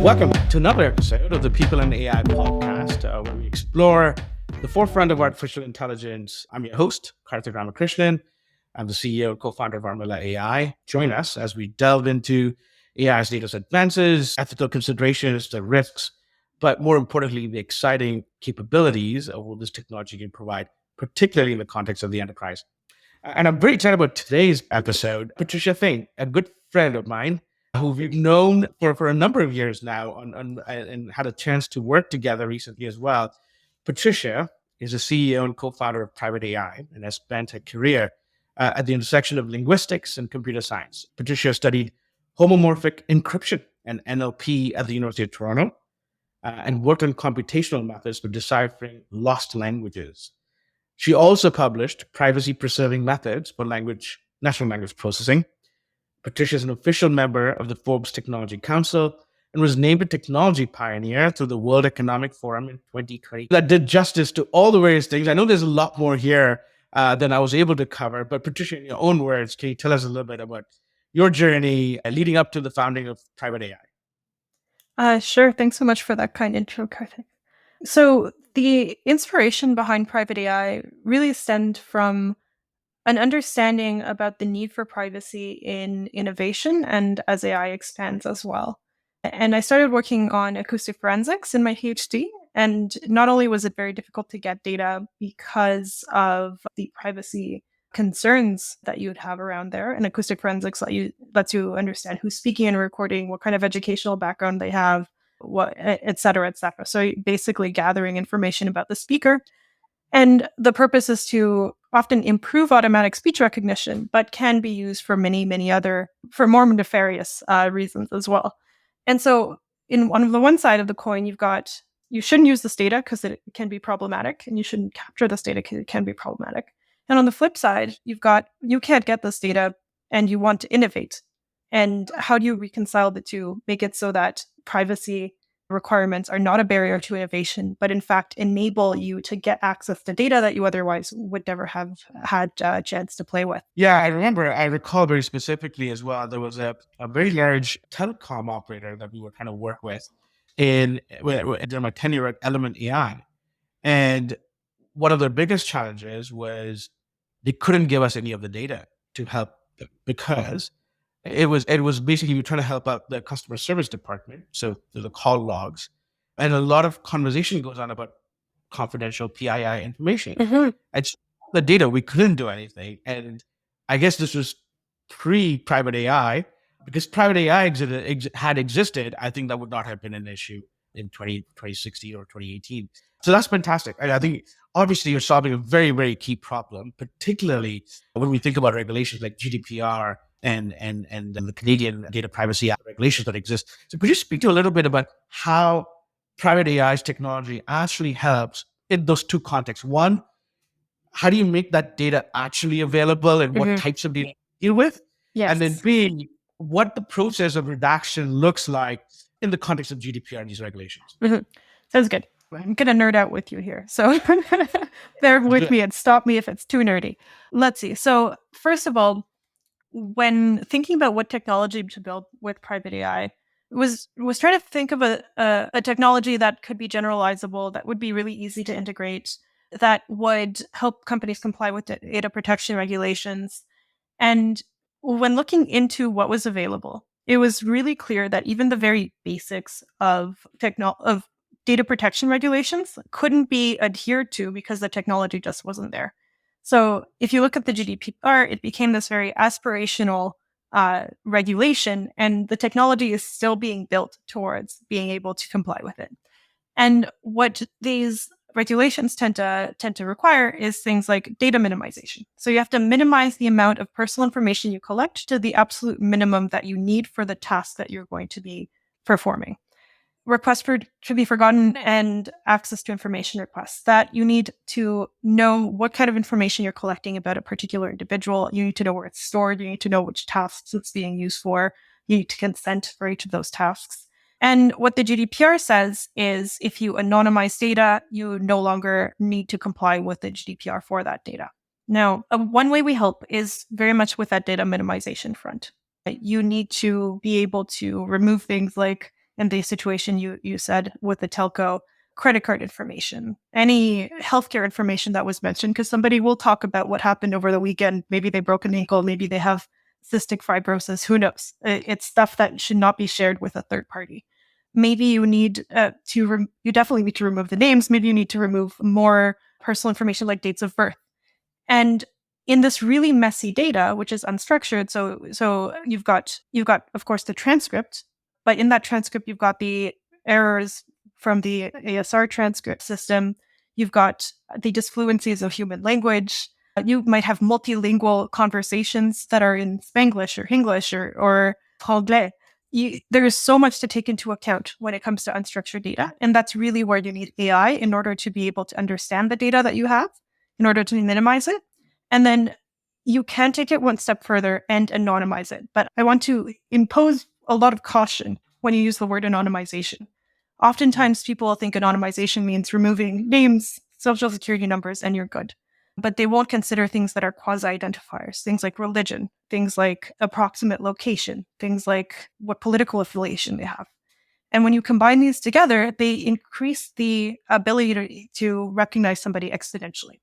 Welcome to another episode of the People and AI podcast, where we explore the forefront of artificial intelligence. I'm your host, Karthik Ramakrishnan. I'm the CEO and co-founder of Armilla AI. Join us as we delve into AI's latest advances, ethical considerations, the risks, but more importantly, the exciting capabilities of what this technology can provide, particularly in the context of the enterprise. And I'm very excited about today's episode. Patricia Thaine, a good friend of mine, who we've known for a number of years now and had a chance to work together recently as well. Patricia is a CEO and co-founder of Private AI and has spent her career at the intersection of linguistics and computer science. Patricia studied homomorphic encryption and NLP at the University of Toronto and worked on computational methods for deciphering lost languages. She also published privacy-preserving methods for natural language processing. Patricia is an official member of the Forbes Technology Council and was named a technology pioneer through the World Economic Forum in 2020. That did justice to all the various things. I know there's a lot more here than I was able to cover, but Patricia, in your own words, can you tell us a little bit about your journey leading up to the founding of Private AI? Sure. Thanks so much for that kind intro, Karthik. So the inspiration behind Private AI really stemmed from an understanding about the need for privacy in innovation and as AI expands as well. And I started working on acoustic forensics in my PhD. And not only was it very difficult to get data because of the privacy concerns that you would have around there, and acoustic forensics lets you understand who's speaking and recording, what kind of educational background they have, what, et cetera, et cetera. So basically gathering information about the speaker. And the purpose is to often improve automatic speech recognition, but can be used for many other, for more nefarious reasons as well. And so on the one side of the coin, you shouldn't use this data because it can be problematic, and you shouldn't capture this data because it can be problematic. And on the flip side, you can't get this data and you want to innovate. And how do you reconcile the two, make it so that privacy requirements are not a barrier to innovation, but in fact enable you to get access to data that you otherwise would never have had a chance to play with? Yeah, I recall very specifically as well, there was a very large telecom operator that we were kind of work with during my tenure at Element AI. And one of their biggest challenges was they couldn't give us any of the data to help them because it was basically we were trying to help out the customer service department, so the call logs, and a lot of conversation goes on about confidential PII information. Mm-hmm. And so the data, we couldn't do anything. And I guess this was pre-private AI, because private AI had existed. I think that would not have been an issue in 2016 or 2018. So that's fantastic. And I think obviously you're solving a very, very key problem, particularly when we think about regulations like GDPR and the Canadian data privacy act regulations that exist. So could you speak to a little bit about how private AI's technology actually helps in those two contexts? One, how do you make that data actually available and what types of data you deal with? Yes. And then B, what the process of redaction looks like in the context of GDPR and these regulations. Sounds good. I'm going to nerd out with you here. So bear with me and stop me if it's too nerdy. Let's see. So first of all, when thinking about what technology to build with private AI, was trying to think of a technology that could be generalizable, that would be really easy to integrate, that would help companies comply with data protection regulations. And when looking into what was available, it was really clear that even the very basics of data protection regulations couldn't be adhered to because the technology just wasn't there. So if you look at the GDPR, it became this very aspirational regulation, and the technology is still being built towards being able to comply with it. And what these regulations tend to require is things like data minimization. So you have to minimize the amount of personal information you collect to the absolute minimum that you need for the task that you're going to be performing. Requests to be forgotten and access to information requests, that you need to know what kind of information you're collecting about a particular individual. You need to know where it's stored. You need to know which tasks it's being used for. You need to consent for each of those tasks. And what the GDPR says is if you anonymize data, you no longer need to comply with the GDPR for that data. Now, one way we help is very much with that data minimization front. You need to be able to remove things like in the situation you said with the telco, credit card information, any healthcare information that was mentioned, because somebody will talk about what happened over the weekend. Maybe they broke an ankle, maybe they have cystic fibrosis, who knows? It's stuff that should not be shared with a third party. Maybe you need you definitely need to remove the names. Maybe you need to remove more personal information like dates of birth. And in this really messy data, which is unstructured, so you've got of course the transcript, but in that transcript you've got the errors from the ASR transcript system. You've got the disfluencies of human language. You might have multilingual conversations that are in Spanglish or English or Franglais. There is so much to take into account when it comes to unstructured data. And that's really where you need AI in order to be able to understand the data that you have, in order to minimize it. And then you can take it one step further and anonymize it. But I want to impose a lot of caution when you use the word anonymization. Oftentimes people think anonymization means removing names, social security numbers, and you're good. But they won't consider things that are quasi-identifiers, things like religion, things like approximate location, things like what political affiliation they have. And when you combine these together, they increase the ability to recognize somebody exponentially.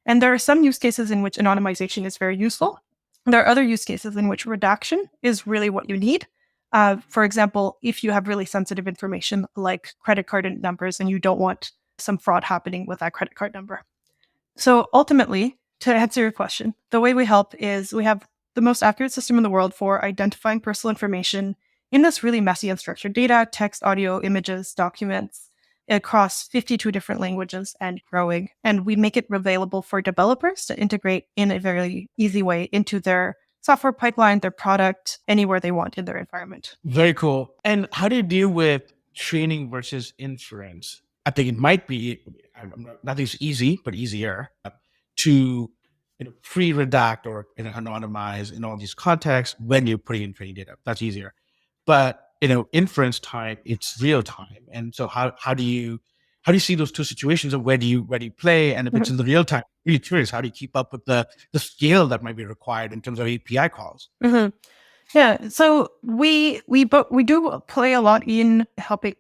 And there are some use cases in which anonymization is very useful. There are other use cases in which redaction is really what you need. For example, if you have really sensitive information like credit card numbers and you don't want some fraud happening with that credit card number. So ultimately, to answer your question, the way we help is we have the most accurate system in the world for identifying personal information in this really messy unstructured data, text, audio, images, documents, across 52 different languages and growing. And we make it available for developers to integrate in a very easy way into their software pipeline, their product, anywhere they want in their environment. Very cool. And how do you deal with training versus inference? I think it might be, nothing's easy, but easier to pre-redact or anonymize in all these contexts when you're putting in training data. That's easier. But inference time, it's real time. And so how do you see those two situations, and where do you play? And if it's in the real time, really curious, how do you keep up with the scale that might be required in terms of API calls? Mm-hmm. Yeah, so we do play a lot in helping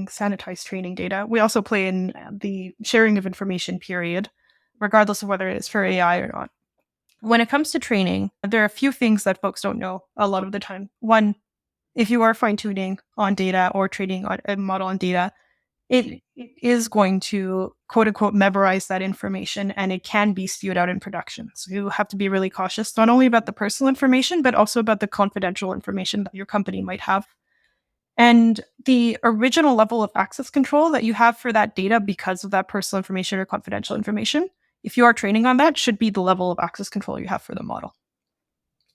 sanitize training data. We also play in the sharing of information period, regardless of whether it's for AI or not. When it comes to training, there are a few things that folks don't know a lot of the time. One, if you are fine-tuning on data or training on a model on data, it is going to, quote unquote, memorize that information, and it can be spewed out in production. So you have to be really cautious, not only about the personal information, but also about the confidential information that your company might have. And the original level of access control that you have for that data because of that personal information or confidential information, if you are training on that, should be the level of access control you have for the model.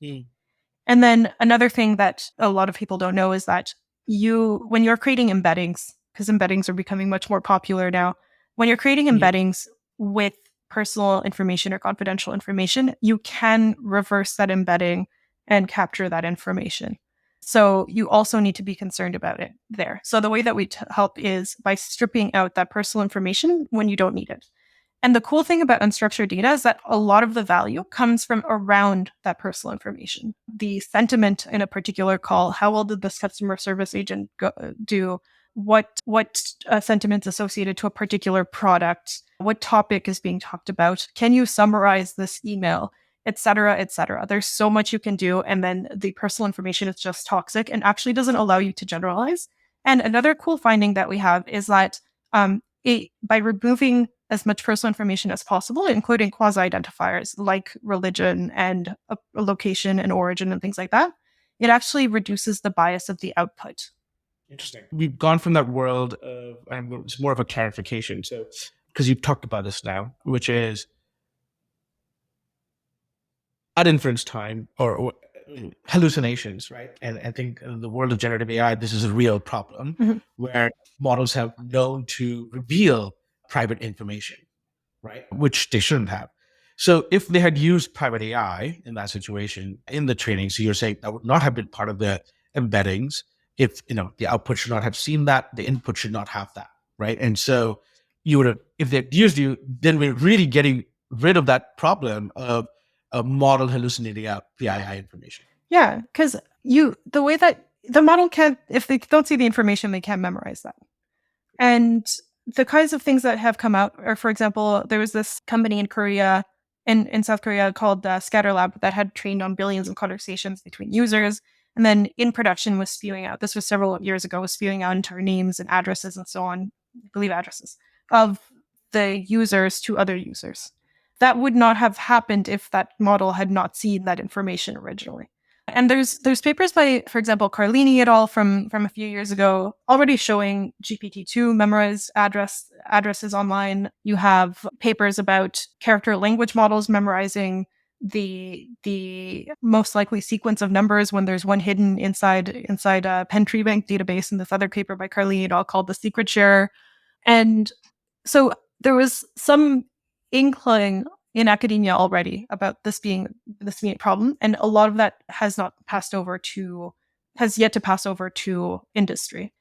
And then another thing that a lot of people don't know is that when you're creating embeddings, because embeddings are becoming much more popular now, when you're creating embeddings with personal information or confidential information, you can reverse that embedding and capture that information. So you also need to be concerned about it there. So the way that we help is by stripping out that personal information when you don't need it. And the cool thing about unstructured data is that a lot of the value comes from around that personal information. The sentiment in a particular call, how well did this customer service agent do? What sentiments associated to a particular product? What topic is being talked about? Can you summarize this email? Et cetera, et cetera. There's so much you can do. And then the personal information is just toxic and actually doesn't allow you to generalize. And another cool finding that we have is that by removing as much personal information as possible, including quasi-identifiers like religion and a location and origin and things like that, it actually reduces the bias of the output. Interesting. We've gone from that world of, and it's more of a clarification. So, because you've talked about this now, which is at inference time or hallucinations, right? And I think in the world of generative AI, this is a real problem where models have known to reveal private information, right? Which they shouldn't have. So if they had used private AI in that situation in the training, so you're saying that would not have been part of the embeddings. If the output should not have seen that, the input should not have that, right? And so you would have, if they'd used you, then we're really getting rid of that problem of a model hallucinating out the AI information. Yeah, because the way that the model can't, if they don't see the information, they can't memorize that. And the kinds of things that have come out are, for example, there was this company in Korea, in South Korea called Scatterlab that had trained on billions of conversations between users. And then in production was spewing out, this was several years ago, was spewing out entire names and addresses and so on, I believe addresses, of the users to other users. That would not have happened if that model had not seen that information originally. And there's papers by, for example, Carlini et al. From a few years ago already showing GPT-2 memorized addresses online. You have papers about character language models memorizing the most likely sequence of numbers when there's one hidden inside a Penn Tree Bank database. In this other paper by Carlini et al. Called The Secret Share. And so there was some inkling in academia already about this being a problem, and a lot of that has yet to pass over to industry.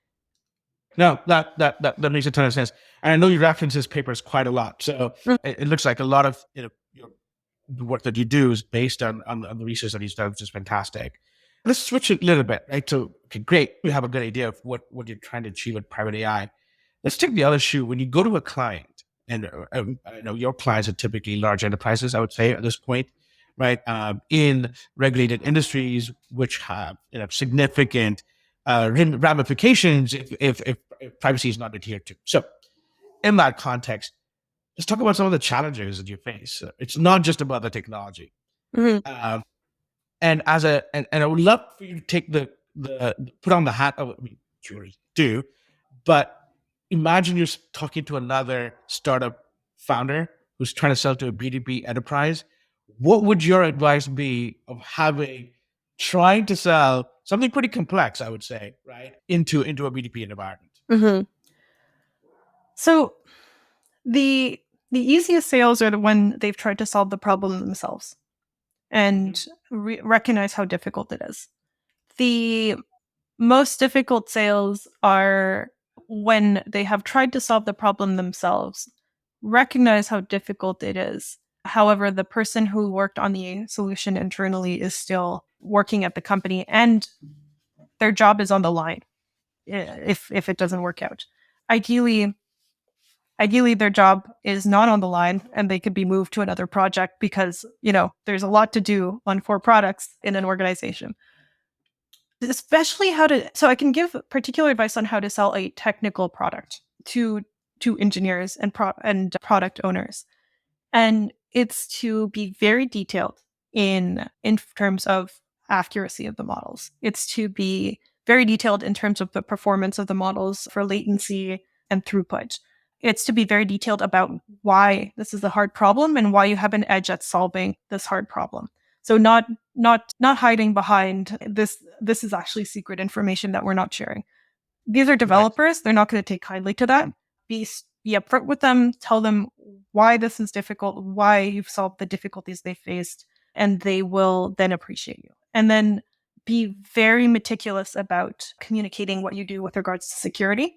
No, that makes a ton of sense. And I know you reference his papers quite a lot. So it looks like a lot of the work that you do is based on the research that he's done, which is fantastic. Let's switch it a little bit, right? So, okay, great. We have a good idea of what you're trying to achieve with private AI. Let's take the other shoe. When you go to a client, and I know your clients are typically large enterprises, I would say at this point, right? In regulated industries, which have significant ramifications if privacy is not adhered to. So, in that context, let's talk about some of the challenges that you face. It's not just about the technology. Mm-hmm. And I would love for you to take the put on the hat of, you already do, but imagine you're talking to another startup founder who's trying to sell to a B2B enterprise. What would your advice be of trying to sell something pretty complex, I would say, right, into a B2B environment? Mm-hmm. So the easiest sales are the when they've tried to solve the problem themselves and recognize how difficult it is. The most difficult sales are when they have tried to solve the problem themselves, recognize how difficult it is. However, the person who worked on the solution internally is still working at the company and their job is on the line if it doesn't work out. Ideally, their job is not on the line and they could be moved to another project because, there's a lot to do on 4 products in an organization. Especially so I can give particular advice on how to sell a technical product to engineers and product owners. And it's to be very detailed in terms of accuracy of the models. It's to be very detailed in terms of the performance of the models for latency and throughput. It's to be very detailed about why this is a hard problem and why you have an edge at solving this hard problem. So not hiding behind this is actually secret information that we're not sharing. These are developers. They're not going to take kindly to that. Be upfront with them, tell them why this is difficult, why you've solved the difficulties they faced, and they will then appreciate you. And then be very meticulous about communicating what you do with regards to security.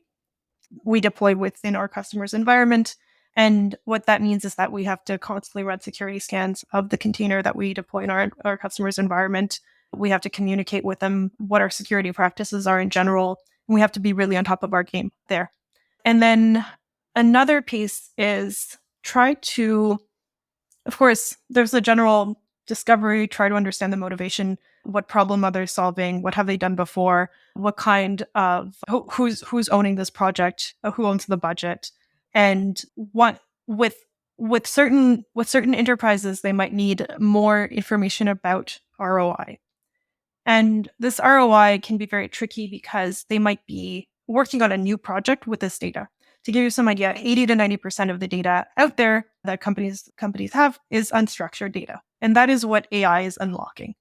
We deploy within our customer's environment. And what that means is that we have to constantly run security scans of the container that we deploy in our customer's environment. We have to communicate with them what our security practices are in general. And we have to be really on top of our game there. And then another piece is try to, of course, there's the general discovery, try to understand the motivation, what problem are they solving, what have they done before, what kind of, who's owning this project, who owns the budget, and what with certain enterprises, they might need more information about ROI. And this ROI can be very tricky because they might be working on a new project with this data. To give you some idea, 80 to 90% of the data out there that companies have is unstructured data. And that is what AI is unlocking.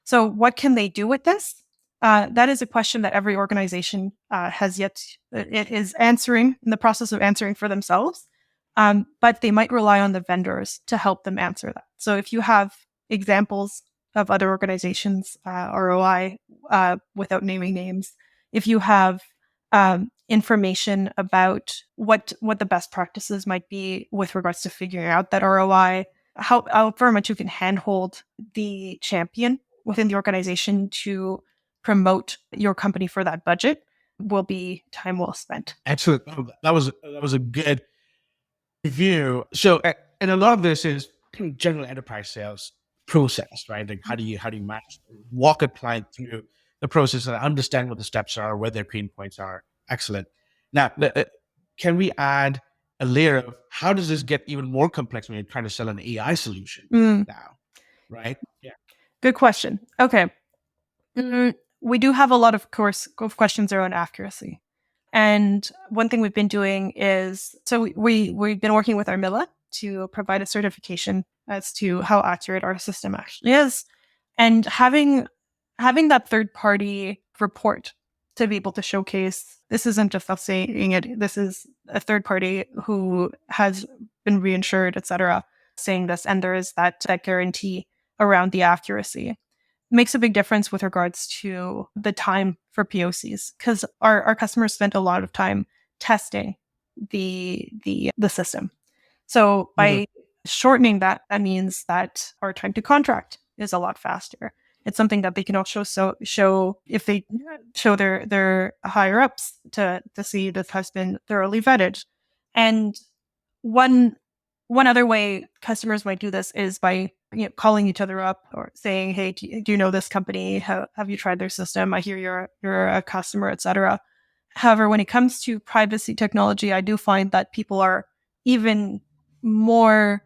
So what can they do with this? That is a question that every organization it is answering, in the process of answering for themselves. But they might rely on the vendors to help them answer that. So if you have examples of other organizations' ROI without naming names, if you have information about what the best practices might be with regards to figuring out that ROI, how very much you can handhold the champion within the organization to promote your company for that budget will be time well spent. Excellent. That was a good review. So, and a lot of this is general enterprise sales process, right? Like how do you manage, walk a client through the process and understand what the steps are, where their pain points are. Excellent. Now, can we add a layer of how does this get even more complex when you're trying to sell an AI solution now, right? Yeah. Good question. Okay. We do have a lot of questions around accuracy. And one thing we've been doing is, so we've been working with Armilla to provide a certification as to how accurate our system actually is. And having that third party report to be able to showcase, this isn't just us saying it, this is a third party who has been reinsured, etc., saying this, and there is that guarantee around the accuracy, makes a big difference with regards to the time for POCs, because our customers spent a lot of time testing the system. So by shortening that, that means that our time to contract is a lot faster. It's something that they can also show if they show their higher ups to see this has been thoroughly vetted. And one other way customers might do this is by calling each other up or saying, "Hey, do you know this company? Have you tried their system? I hear you're a customer, etc." However, when it comes to privacy technology, I do find that people are even more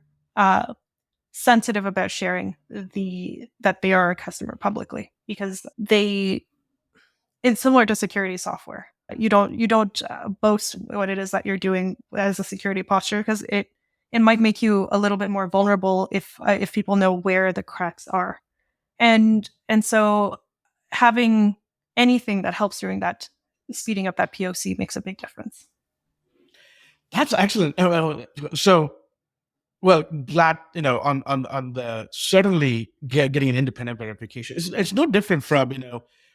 sensitive about sharing that they are a customer publicly, because it's similar to security software. You don't boast what it is that you're doing as a security posture, because it might make you a little bit more vulnerable if people know where the cracks are, and so having anything that helps during that, speeding up that POC, makes a big difference. That's excellent. So, well, glad, on the certainly getting an independent verification. It's no different from,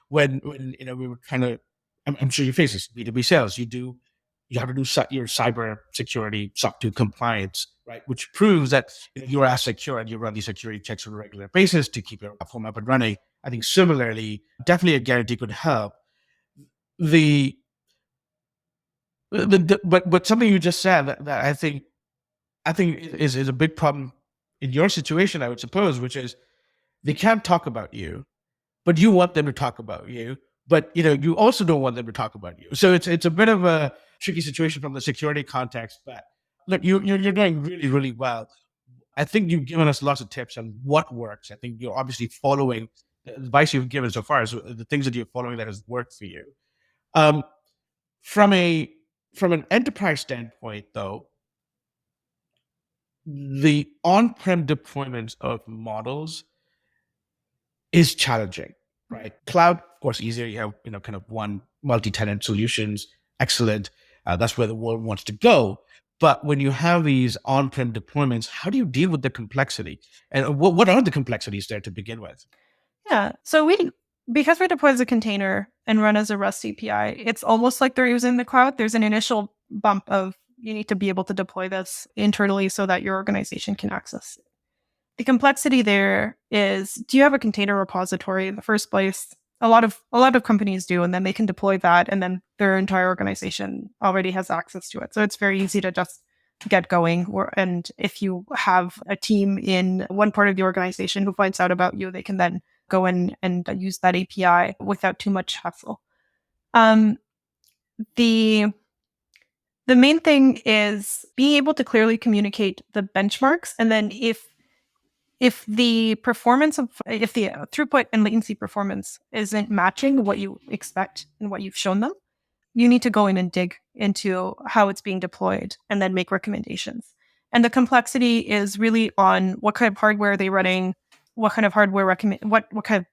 when we were kind of, I'm sure you face this, B2B sales. You have to do your cyber security, SOC 2 compliance, right? Which proves that you're as secure and you run these security checks on a regular basis to keep your platform up and running. I think similarly, definitely a guarantee could help. But something you just said that I think is a big problem in your situation, I would suppose, which is they can't talk about you, but you want them to talk about you, but you also don't want them to talk about you. So it's a bit of a tricky situation from the security context. But look, you're doing really, really well. I think you've given us lots of tips on what works. I think you're obviously following the advice you've given so far, is the things that you're following that has worked for you. Um, from an enterprise standpoint, though, the on-prem deployment of models is challenging, right? Cloud, of course, easier. You have, kind of one multi-tenant solutions. Excellent. That's where the world wants to go. But when you have these on-prem deployments, how do you deal with the complexity? And what are the complexities there to begin with? Yeah. So because we deploy as a container and run as a REST API, it's almost like they're using the cloud. There's an initial bump of, you need to be able to deploy this internally so that your organization can access it. The complexity there is, do you have a container repository in the first place? A lot of companies do, and then they can deploy that, and then their entire organization already has access to it. So it's very easy to just get going. And if you have a team in one part of the organization who finds out about you, they can then go in and use that API without too much hassle. The main thing is being able to clearly communicate the benchmarks, and then if the throughput and latency performance isn't matching what you expect and what you've shown them, you need to go in and dig into how it's being deployed and then make recommendations. And the complexity is really on what kind of hardware are they running, what kind of hardware what kind of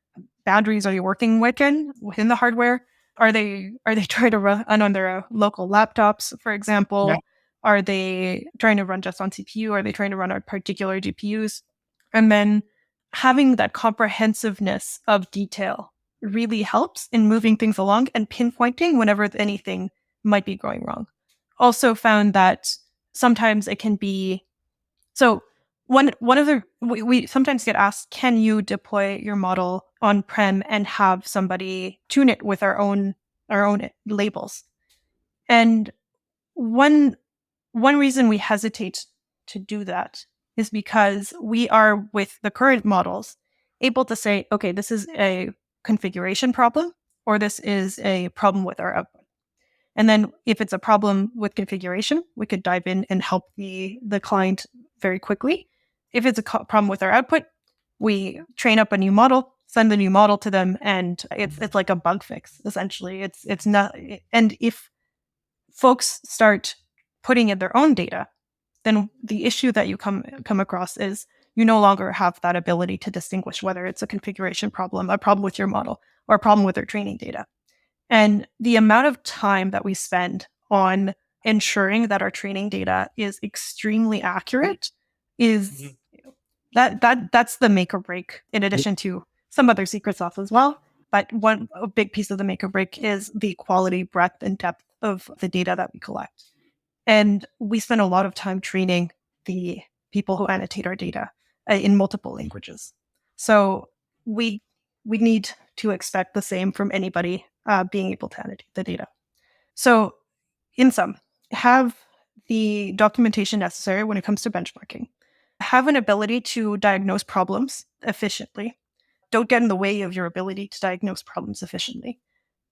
boundaries are you working within the hardware? Are they trying to run on their local laptops, for example? Yeah. Are they trying to run just on CPU? Are they trying to run on particular GPUs? And then having that comprehensiveness of detail really helps in moving things along and pinpointing whenever anything might be going wrong. Also found that sometimes it can be, so one of the we sometimes get asked, can you deploy your model on-prem and have somebody tune it with our own labels? And one reason we hesitate to do that is because we are, with the current models, able to say, okay, this is a configuration problem, or this is a problem with our output. And then if it's a problem with configuration, we could dive in and help the client very quickly. If it's a problem with our output, we train up a new model, send the new model to them, and it's like a bug fix, essentially. It's not. And if folks start putting in their own data, then the issue that you come across is you no longer have that ability to distinguish whether it's a configuration problem, a problem with your model, or a problem with their training data. And the amount of time that we spend on ensuring that our training data is extremely accurate is that's the make or break, in addition to some other secret sauce as well. But a big piece of the make or break is the quality, breadth, and depth of the data that we collect. And we spend a lot of time training the people who annotate our data in multiple languages. So we need to expect the same from anybody being able to annotate the data. So in sum, have the documentation necessary when it comes to benchmarking. Have an ability to diagnose problems efficiently. Don't get in the way of your ability to diagnose problems efficiently.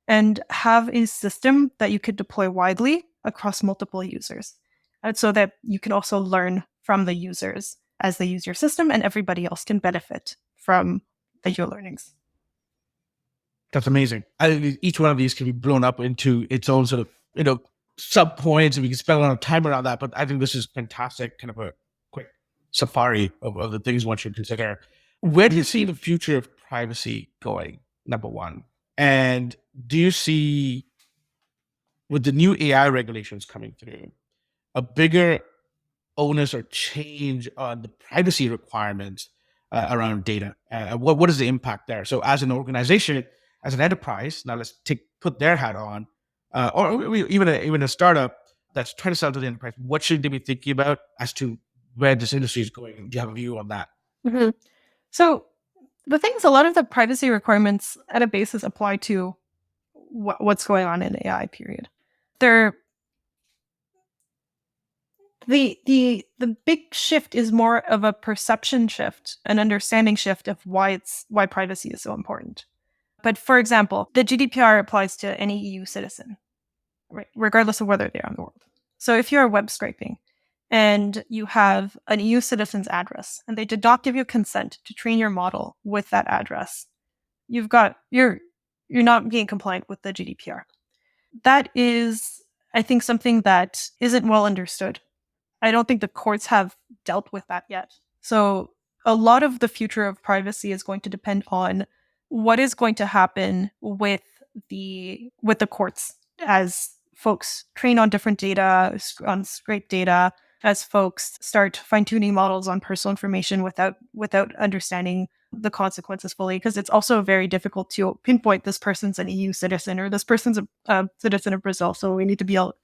And have a system that you could deploy widely across multiple users. And so that you can also learn from the users as they use your system, and everybody else can benefit from your learnings. That's amazing. I think each one of these can be blown up into its own sort of, sub points, and we can spend a lot of time around that. But I think this is fantastic, kind of a quick safari of the things one should consider. Where do you see the future of privacy going, number one? And do you see, with the new AI regulations coming through, a bigger onus or change on the privacy requirements around data? What is the impact there? So as an organization, as an enterprise, now let's put their hat on, or even a startup that's trying to sell to the enterprise, what should they be thinking about as to where this industry is going? Do you have a view on that? Mm-hmm. So the thing is, a lot of the privacy requirements at a basis apply to what's going on in AI, period. The big shift is more of a perception shift, an understanding shift of why privacy is so important. But for example, the GDPR applies to any EU citizen, right, regardless of whether they are in the world. So if you're web scraping and you have an EU citizen's address and they did not give you consent to train your model with that address, you're not being compliant with the GDPR. That is, I think, something that isn't well understood. I don't think the courts have dealt with that yet. So a lot of the future of privacy is going to depend on what is going to happen with the courts as folks train on different data, on scraped data, as folks start fine-tuning models on personal information without understanding the consequences fully, because it's also very difficult to pinpoint this person's an EU citizen or this person's a citizen of Brazil. So we need to be able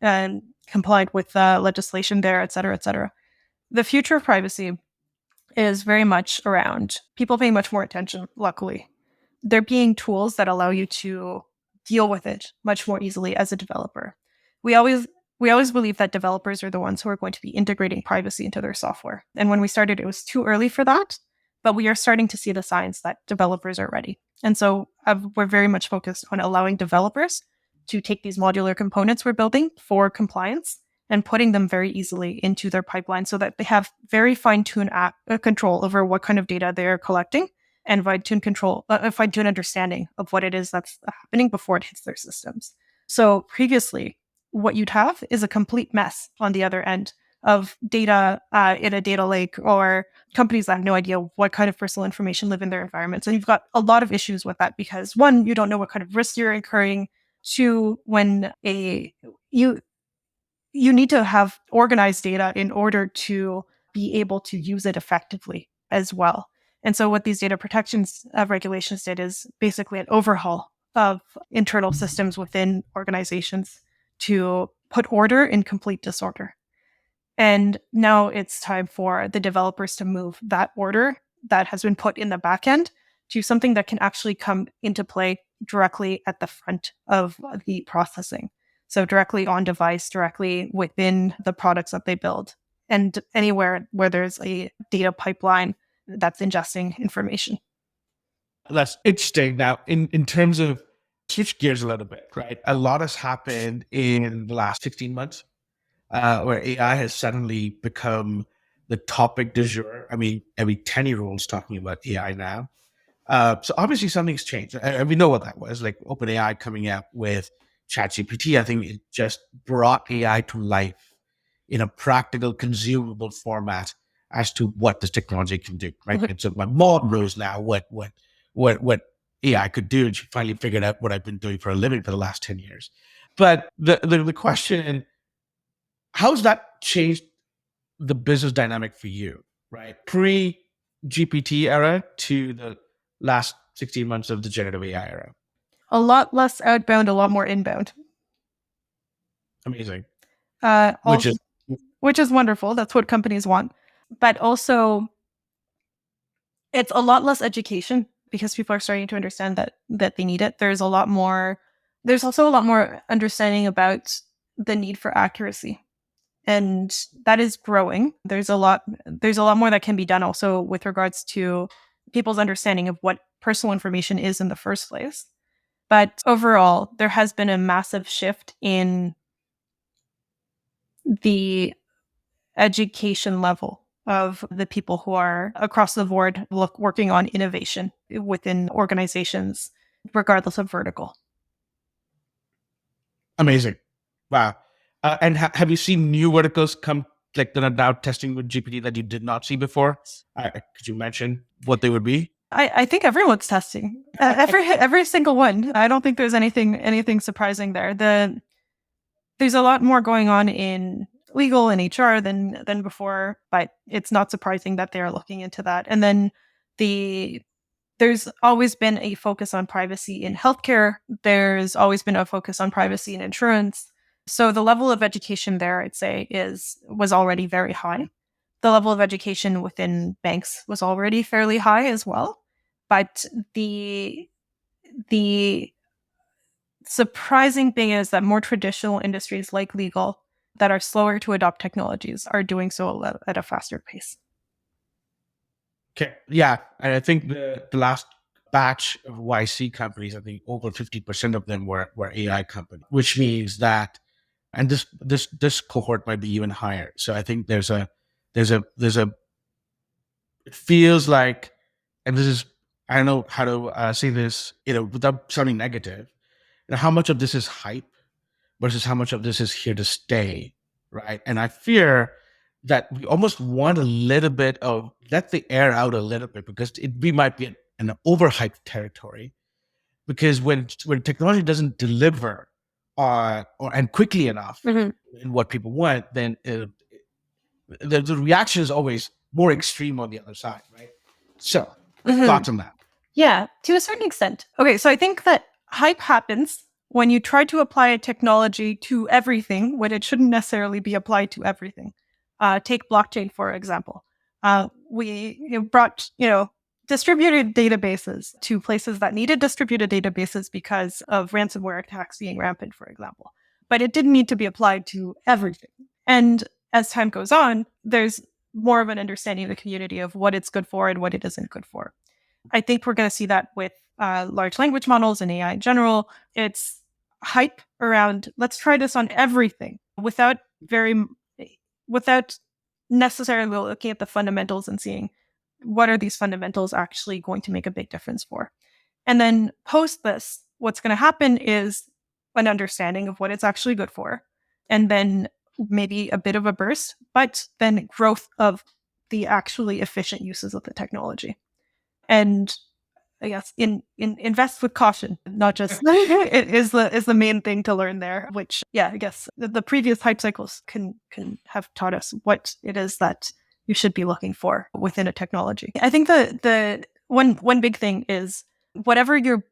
and compliant with legislation there, et cetera, et cetera. The future of privacy is very much around people paying much more attention, luckily. There being tools that allow you to deal with it much more easily as a developer. We always believe that developers are the ones who are going to be integrating privacy into their software. And when we started, it was too early for that, but we are starting to see the signs that developers are ready. And so we're very much focused on allowing developers to take these modular components we're building for compliance and putting them very easily into their pipeline so that they have very fine-tuned control over what kind of data they're collecting and fine-tuned understanding of what it is that's happening before it hits their systems. So previously, what you'd have is a complete mess on the other end of data in a data lake, or companies that have no idea what kind of personal information live in their environments. And you've got a lot of issues with that because, one, you don't know what kind of risks you're incurring. Two, when you need to have organized data in order to be able to use it effectively as well. And so what these data protections regulations did is basically an overhaul of internal systems within organizations to put order in complete disorder. And now it's time for the developers to move that order that has been put in the back end to something that can actually come into play directly at the front of the processing. So directly on device, directly within the products that they build, and anywhere where there's a data pipeline that's ingesting information. That's interesting. Now, in terms of switch gears a little bit, right? A lot has happened in the last 16 months where AI has suddenly become the topic du jour. I mean, every 10-year-old's talking about AI now. So obviously something's changed. And we know what that was, like OpenAI coming out with ChatGPT. I think it just brought AI to life in a practical, consumable format as to what this technology can do, right? And so my mom knows now what AI could do, and she finally figured out what I've been doing for a living for the last 10 years. But the question, how's that changed the business dynamic for you, right? Pre GPT era to the last 16 months of the generative AI era. A lot less outbound, a lot more inbound. Amazing. Which is wonderful. That's what companies want. But also, it's a lot less education because people are starting to understand that they need it. There's also a lot more understanding about the need for accuracy. And that is growing. There's a lot more that can be done also with regards to people's understanding of what personal information is in the first place. But overall, there has been a massive shift in the education level of the people who are across the board working on innovation within organizations, regardless of vertical. Amazing. Wow. And have you seen new verticals come, like that are now testing with GPT that you did not see before? Could you mention what they would be? I think everyone's testing every single one. I don't think there's anything surprising there. There's a lot more going on in legal and HR than before, but it's not surprising that they are looking into that. And then there's always been a focus on privacy in healthcare. There's always been a focus on privacy in insurance. So the level of education there, I'd say, was already very high. The level of education within banks was already fairly high as well. But the surprising thing is that more traditional industries like legal that are slower to adopt technologies are doing so at a faster pace. Okay. Yeah. And I think the last batch of YC companies, I think over 50% of them were AI companies, which means that, and this cohort might be even higher. So I think there's a, it feels like, and this is, I don't know how to say this, without sounding negative, how much of this is hype versus how much of this is here to stay, right? And I fear that we almost want a little bit of let the air out a little bit because we might be in an overhyped territory. Because when technology doesn't deliver and quickly enough in what people want, then the reaction is always more extreme on the other side, right? So thoughts on that? Yeah, to a certain extent. Okay, so I think that hype happens when you try to apply a technology to everything when it shouldn't necessarily be applied to everything. Take blockchain, for example. We brought, distributed databases to places that needed distributed databases because of ransomware attacks being rampant, for example. But it didn't need to be applied to everything. And as time goes on, there's more of an understanding of the community of what it's good for and what it isn't good for. I think we're going to see that with large language models and AI in general. It's hype around, let's try this on everything without necessarily looking at the fundamentals and seeing what are these fundamentals actually going to make a big difference for. And then post this, what's going to happen is an understanding of what it's actually good for. And then maybe a bit of a burst, but then growth of the actually efficient uses of the technology. And I guess invest with caution, not just it is the main thing to learn there. Which, yeah, I guess the previous hype cycles can have taught us what it is that you should be looking for within a technology. I think the one big thing is whatever you're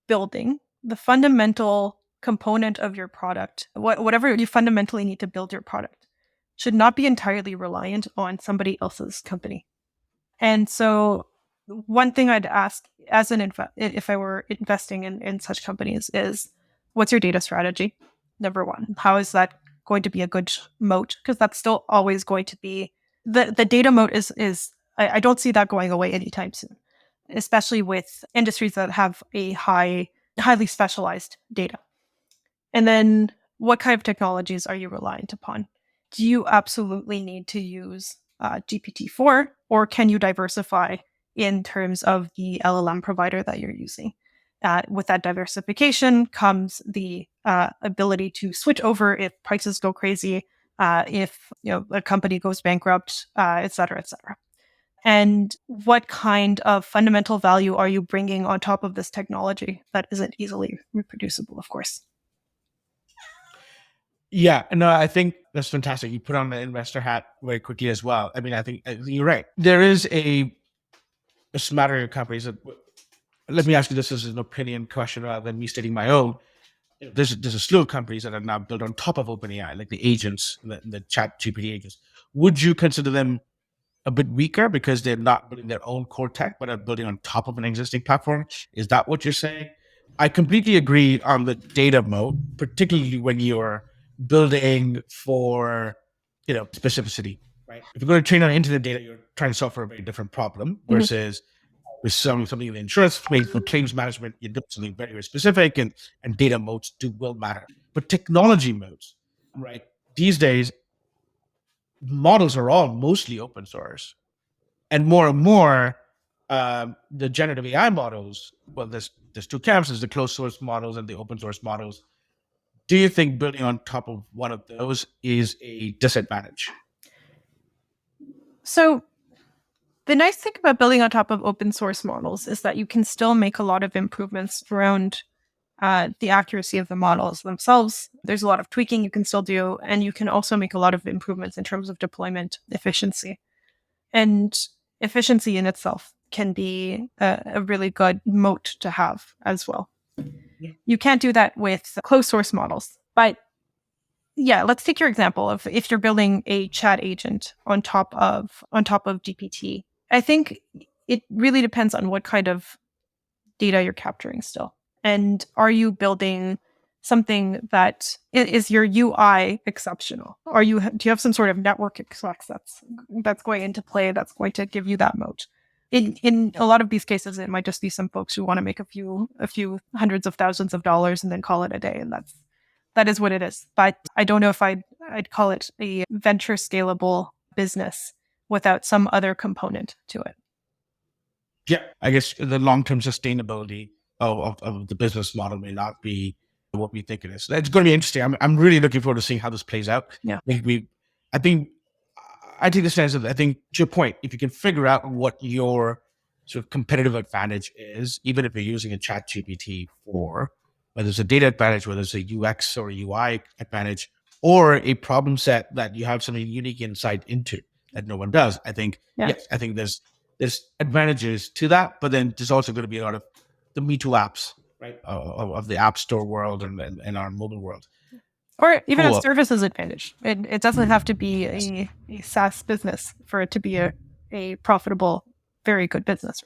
building, the fundamental component of your product, whatever you fundamentally need to build your product, should not be entirely reliant on somebody else's company. And so one thing I'd ask as if I were investing in such companies is, what's your data strategy? Number one, how is that going to be a good moat? Because that's still always going to be the data moat is I don't see that going away anytime soon, especially with industries that have a highly specialized data. And then what kind of technologies are you reliant upon? Do you absolutely need to use GPT-4, or can you diversify in terms of the LLM provider that you're using? With that diversification comes the ability to switch over if prices go crazy, if a company goes bankrupt, et cetera, et cetera. And what kind of fundamental value are you bringing on top of this technology that isn't easily reproducible, of course? Yeah, no, I think that's fantastic. You put on the investor hat very quickly as well. I mean, I think you're right. There is a smattering of companies that, let me ask you this as an opinion question rather than me stating my own. There's a slew of companies that are now built on top of OpenAI, like the agents, the chat GPT agents. Would you consider them a bit weaker because they're not building their own core tech, but are building on top of an existing platform? Is that what you're saying? I completely agree on the data moat, particularly when you're building for, specificity, right? If you're going to train on internet data, you're trying to solve for a very different problem versus with something in the insurance space for claims management, you do something very, very specific, and data moats will matter. But technology moats, right? These days, models are all mostly open source. And more, the generative AI models, well, there's two camps. There's the closed source models and the open source models. Do you think building on top of one of those is a disadvantage? So the nice thing about building on top of open source models is that you can still make a lot of improvements around the accuracy of the models themselves. There's a lot of tweaking you can still do, and you can also make a lot of improvements in terms of deployment efficiency. And efficiency in itself can be a really good moat to have as well. Yeah. You can't do that with closed source models. But yeah, let's take your example of if you're building a chat agent on top of GPT. I think it really depends on what kind of data you're capturing still. And are you building something that is your UI exceptional? Do you have some sort of network effects that's going into play that's going to give you that moat? In a lot of these cases, it might just be some folks who want to make a few hundreds of thousands of dollars and then call it a day, and that is what it is. But I don't know if I'd call it a venture scalable business without some other component to it. Yeah, I guess the long-term sustainability of the business model may not be what we think it is. It's going to be interesting. I'm really looking forward to seeing how this plays out. Yeah. I take the stance of, I think, to your point, if you can figure out what your sort of competitive advantage is, even if you're using a chat GPT for, whether it's a data advantage, whether it's a UX or a UI advantage, or a problem set that you have something unique insight into that no one does, I think, yes, I think there's advantages to that, but then there's also going to be a lot of the Me Too apps, right, of the App Store world and our mobile world. Or even a services advantage. It doesn't have to be a SaaS business for it to be a profitable, very good business.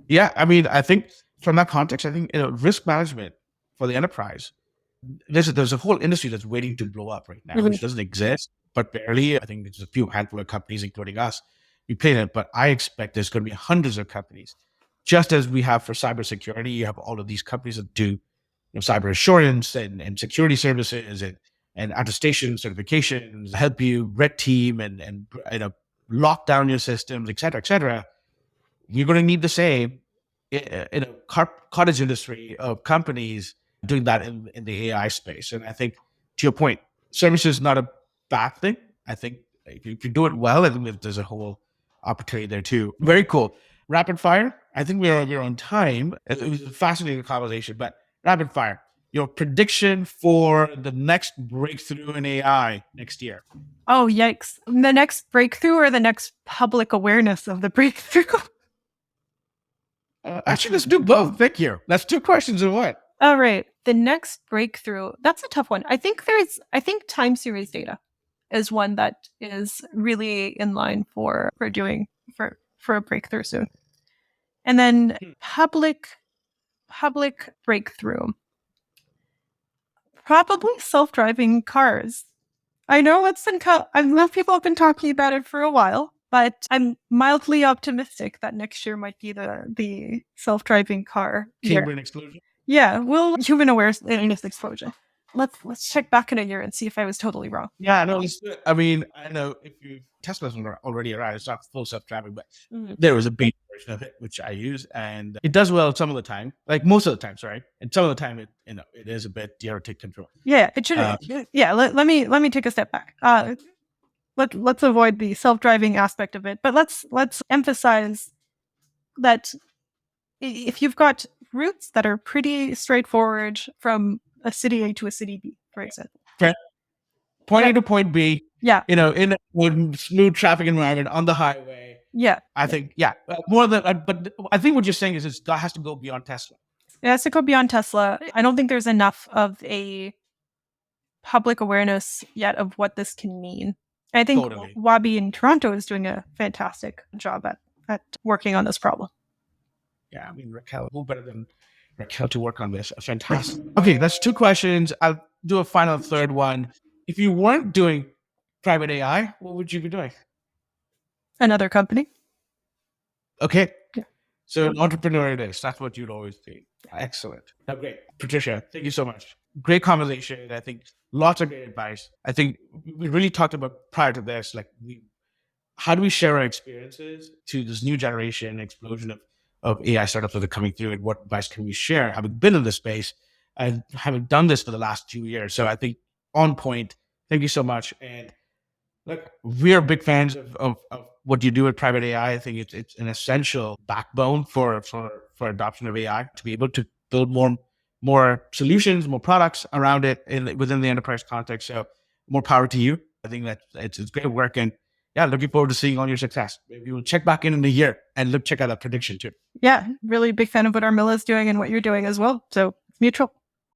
Yeah, I mean, I think from that context, I think risk management for the enterprise, there's a whole industry that's waiting to blow up right now, which doesn't exist, but barely. I think there's a handful of companies, including us, we play in it, but I expect there's going to be hundreds of companies. Just as we have for cybersecurity, you have all of these companies that do cyber assurance and security services and attestation certifications, help you red team and lock down your systems, et cetera, et cetera. You're going to need the same in a cottage industry of companies doing that in the AI space. And I think, to your point, service is not a bad thing. I think if you do it well, I think there's a whole opportunity there too. Very cool. Rapid fire. I think we're on time. It was a fascinating conversation, but rapid fire. Your prediction for the next breakthrough in AI next year. Oh, yikes. The next breakthrough or the next public awareness of the breakthrough? Actually, let's do both. Thank you. That's two questions in one. All right. The next breakthrough. That's a tough one. I think time series data. is one that is really in line for a breakthrough soon. And then public breakthrough. Probably self-driving cars. I know a lot of people have been talking about it for a while, but I'm mildly optimistic that next year might be the self-driving car year. Cambrian explosion. Yeah, human awareness explosion. Let's check back in a year and see if I was totally wrong. Yeah, no, I mean, I know if Tesla's already arrived, it's not full self-driving, but there was a beta version of it which I use, and it does well some of the time, like most of the time, sorry, and some of the time it is a bit dear to take control. Yeah, it should. Let me take a step back. Let's avoid the self-driving aspect of it, but let's emphasize that if you've got routes that are pretty straightforward from a city A to a city B, for example. Okay. Point A to point B. Yeah. In a smooth traffic environment on the highway. Yeah. I think, more than, but I think what you're saying is it has to go beyond Tesla. It has to go beyond Tesla. I don't think there's enough of a public awareness yet of what this can mean. I think Wabi in Toronto is doing a fantastic job at working on this problem. Yeah, I mean, Raquel, who better than Raquel to work on this? Fantastic. Okay, that's 2 questions. I'll do a final third one. If you weren't doing private AI, what would you be doing? Another company. Okay. Yeah. So an entrepreneurial days, that's what you'd always do. Excellent. Oh, great. Patricia, thank you so much. Great conversation. I think lots of great advice. I think we really talked about prior to this, like how do we share our experiences to this new generation explosion of AI startups that are coming through, and what advice can we share, having been in this space and having done this for the last 2 years. So I think on point. Thank you so much. And look, we are big fans of what you do with private AI. I think it's an essential backbone for adoption of AI, to be able to build more solutions, more products around it within the enterprise context. So more power to you. I think that it's great work, and looking forward to seeing all your success. Maybe we'll check back in a year and check out that prediction too. Yeah, really big fan of what Armilla is doing and what you're doing as well. So it's mutual.